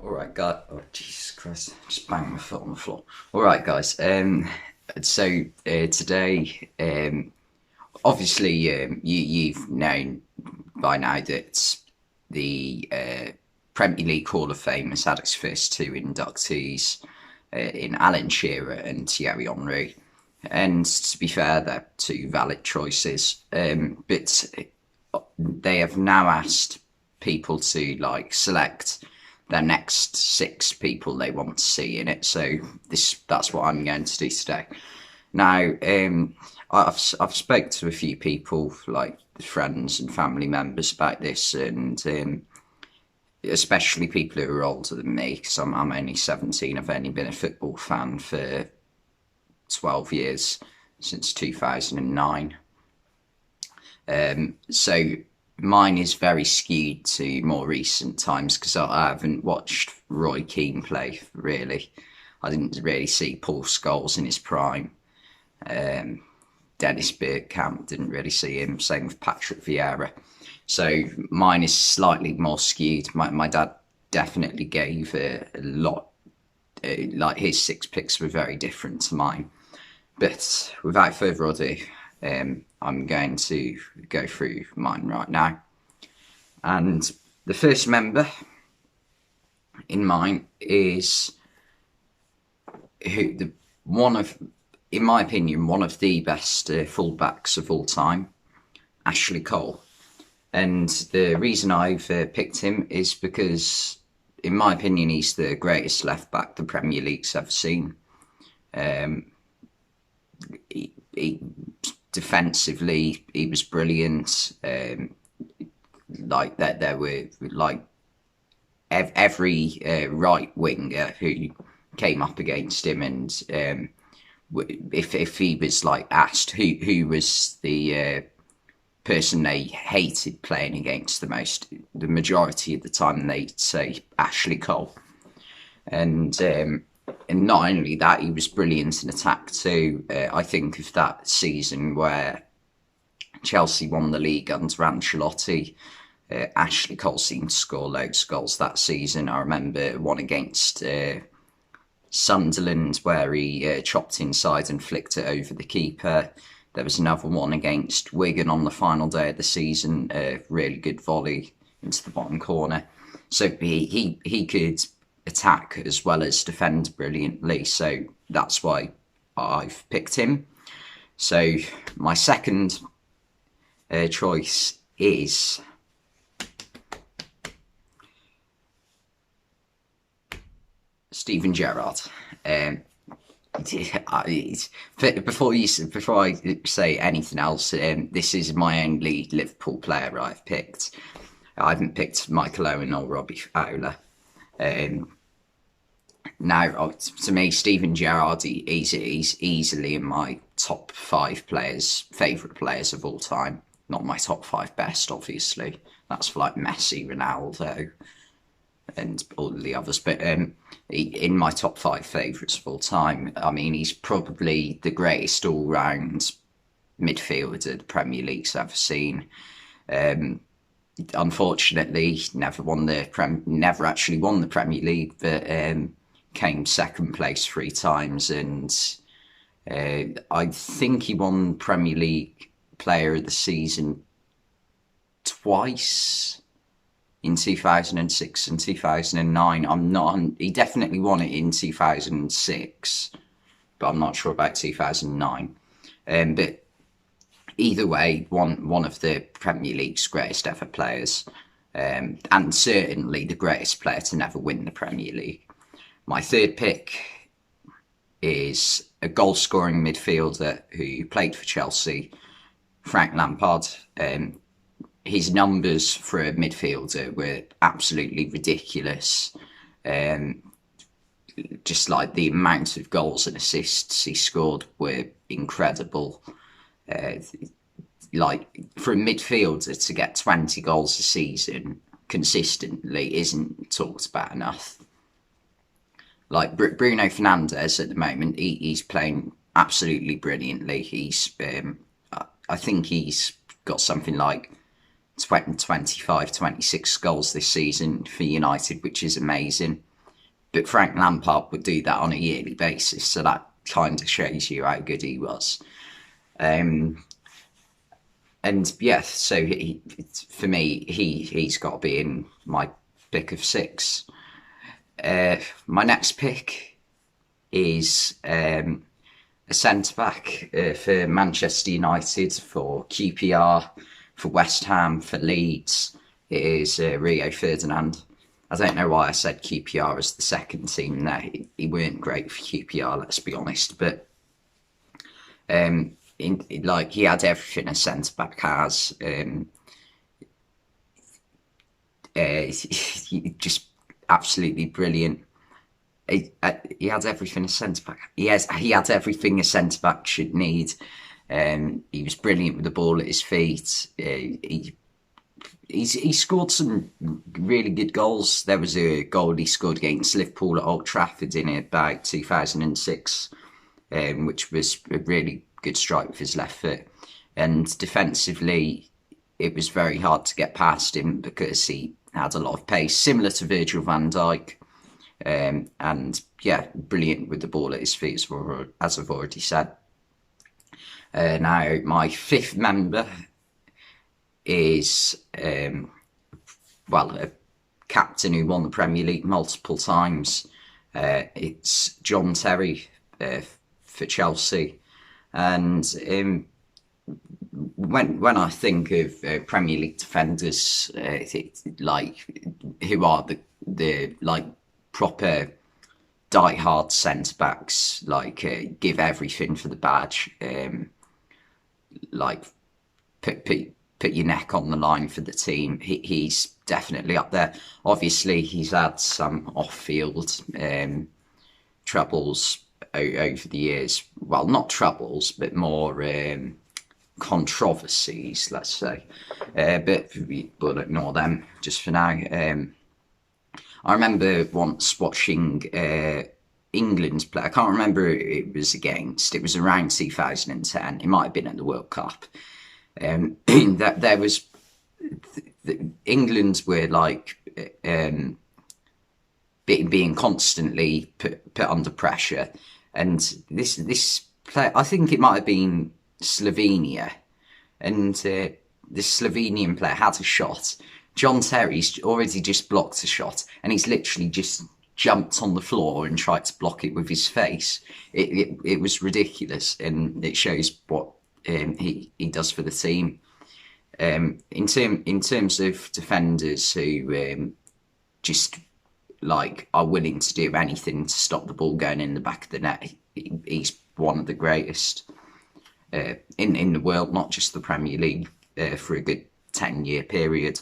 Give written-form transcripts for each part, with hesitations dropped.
Alright, guys. Oh, Jesus Christ. Just banged my foot on the floor. Alright, guys. Today, obviously, you've known by now that the Premier League Hall of Fame has had its first two inductees in Alan Shearer and Thierry Henry. And to be fair, they're two valid choices. But they have now asked people to select their next six people they want to see in it. So that's what I'm going to do today. Now, I've spoke to a few people, like friends and family members, about this, and especially people who are older than me, because I'm only 17. I've only been a football fan for 12 years, since 2009. So mine is very skewed to more recent times because I haven't watched Roy Keane play, really. I didn't really see Paul Scholes in his prime. Dennis Bergkamp, didn't really see him. Same with Patrick Vieira. So mine is slightly more skewed. My dad definitely gave a lot, like his six picks were very different to mine. But without further ado, I'm going to go through mine right now. And the first member in mine is in my opinion, one of the best fullbacks of all time, Ashley Cole. And the reason I've picked him is because, in my opinion, he's the greatest left back the Premier League's ever seen. Defensively, he was brilliant. There were every right winger who came up against him, and if he was asked who was the person they hated playing against the most, the majority of the time they'd say Ashley Cole. And not only that, he was brilliant in attack too. I think of that season where Chelsea won the league under Ancelotti. Ashley Cole seemed to score loads of goals that season. I remember one against Sunderland where he chopped inside and flicked it over the keeper. There was another one against Wigan on the final day of the season, a really good volley into the bottom corner. So he could attack as well as defend brilliantly, so that's why I've picked him. So my second choice is Steven Gerrard. Before I say anything else, this is my only Liverpool player I've picked. I haven't picked Michael Owen or Robbie Fowler. Now, to me, Steven Gerrard, he's easily in my top five favourite players of all time. Not my top five best, obviously. That's for Messi, Ronaldo, and all the others. But in my top five favourites of all time, I mean, he's probably the greatest all-round midfielder the Premier League's ever seen. Unfortunately, never actually won the Premier League, but came second place 3 times, and I think he won Premier League Player of the Season twice, in 2006 and 2009. He definitely won it in 2006, but I'm not sure about 2009. But either way, one of the Premier League's greatest ever players, and certainly the greatest player to never win the Premier League. My third pick is a goal-scoring midfielder who played for Chelsea, Frank Lampard. His numbers for a midfielder were absolutely ridiculous. Just the amount of goals and assists he scored were incredible. For a midfielder to get 20 goals a season consistently isn't talked about enough. Bruno Fernandes at the moment, he's playing absolutely brilliantly. I think he's got something 25, 26 goals this season for United, which is amazing. but Frank Lampard would do that on a yearly basis, so that kind of shows you how good he was. And yeah, so for me, he's got to be in my pick of six. My next pick is a centre back for Manchester United, for QPR, for West Ham, for Leeds. It is Rio Ferdinand. I don't know why I said QPR as the second team there. He weren't great for QPR, let's be honest, but like he had everything a centre back has. Just absolutely brilliant. He had everything a centre back. He had everything a centre back should need. He was brilliant with the ball at his feet. He scored some really good goals. There was a goal he scored against Liverpool at Old Trafford in about 2006, which was a really good strike with his left foot. And defensively, it was very hard to get past him because he had a lot of pace, similar to Virgil van Dijk. And yeah, brilliant with the ball at his feet, as I've already said. Now, my fifth member is, a captain who won the Premier League multiple times. It's John Terry for Chelsea. And when I think of Premier League defenders, like who are the like proper die-hard centre-backs, like give everything for the badge, like put your neck on the line for the team. He's definitely up there. Obviously, he's had some off-field troubles over the years. Well, not troubles, but more controversies, let's say. But we'll ignore them just for now. I remember once watching England's play. I can't remember who it was against. It was around 2010. It might have been at the World Cup. That there was England were like being constantly put under pressure, and this play, I think it might have been Slovenia, and this Slovenian player had a shot. John Terry's already just blocked a shot, and he's literally just jumped on the floor and tried to block it with his face. It was ridiculous, and it shows what he does for the team. In terms of defenders who just like are willing to do anything to stop the ball going in the back of the net, he's one of the greatest in the world, not just the Premier League, for a good 10-year period.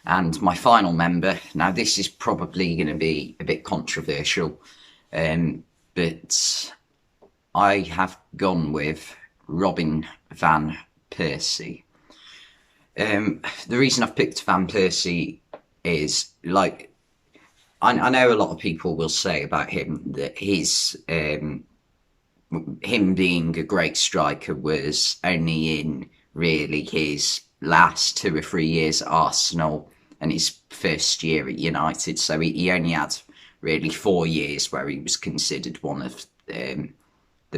And my final member, now this is probably going to be a bit controversial, but I have gone with Robin van Persie. The reason I've picked Van Persie is, like, I know a lot of people will say about him that him being a great striker was only in really his last 2 or 3 years at Arsenal and his first year at United. So he only had really 4 years where he was considered one of the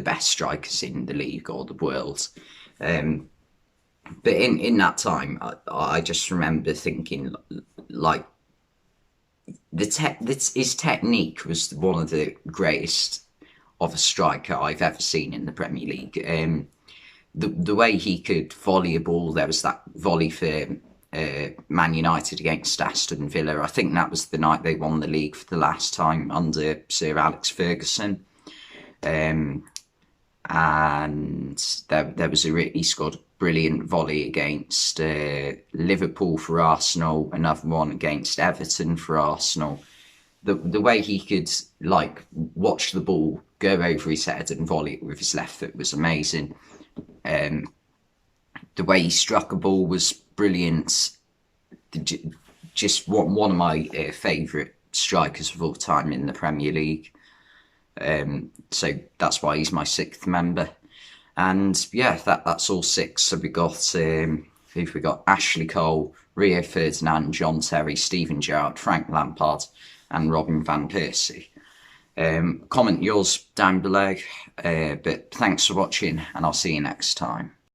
best strikers in the league or the world. But in that time, I just remember thinking, like, his technique was one of the greatest of a striker I've ever seen in the Premier League. The way he could volley a ball, there was that volley for Man United against Aston Villa. I think that was the night they won the league for the last time under Sir Alex Ferguson. And there was he scored a brilliant volley against Liverpool for Arsenal, another one against Everton for Arsenal. The way he could, like, watch the ball go over his head and volley it with his left foot was amazing. The way he struck a ball was brilliant. Just one of my favourite strikers of all time in the Premier League. So that's why he's my sixth member. And yeah, that's all six. So we got who who've we got? Ashley Cole, Rio Ferdinand, John Terry, Stephen Gerrard, Frank Lampard, and Robin van Persie. Comment yours down below, but thanks for watching, and I'll see you next time.